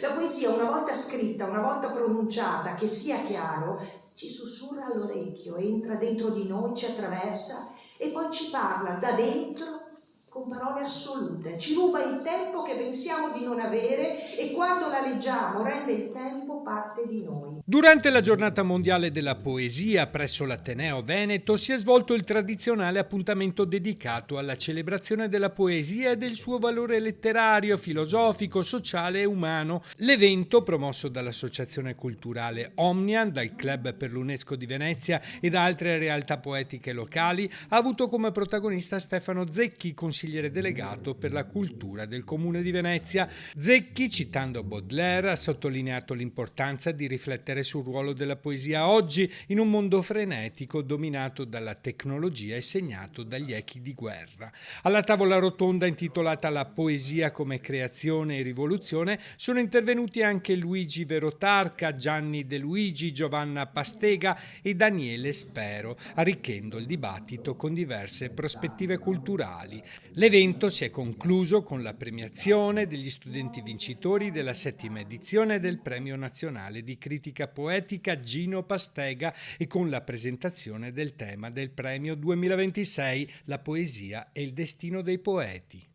La poesia, una volta scritta, una volta pronunciata, che sia chiaro, ci sussurra all'orecchio, entra dentro di noi, ci attraversa e poi ci parla da dentro con parole assolute, ci ruba il tempo che pensiamo di non avere e quando la leggiamo rende il tempo parte di noi. Durante la giornata mondiale della poesia presso l'Ateneo Veneto si è svolto il tradizionale appuntamento dedicato alla celebrazione della poesia e del suo valore letterario, filosofico, sociale e umano. L'evento, promosso dall'Associazione Culturale Omnian, dal Club per l'UNESCO di Venezia e da altre realtà poetiche locali, ha avuto come protagonista Stefano Zecchi, consigliere delegato per la cultura del Comune di Venezia. Zecchi, citando Baudelaire, ha sottolineato l'importanza di riflettere sul ruolo della poesia oggi in un mondo frenetico dominato dalla tecnologia e segnato dagli echi di guerra. Alla tavola rotonda intitolata La poesia come creazione e rivoluzione sono intervenuti anche Luigi Verotarca, Gianni De Luigi, Giovanna Pastega e Daniele Spero, arricchendo il dibattito con diverse prospettive culturali. L'evento si è concluso con la premiazione degli studenti vincitori della 7ª edizione del Premio Nazionale di Critica Poetica Gino Pastega e con la presentazione del tema del premio 2026, La poesia e il destino dei poeti.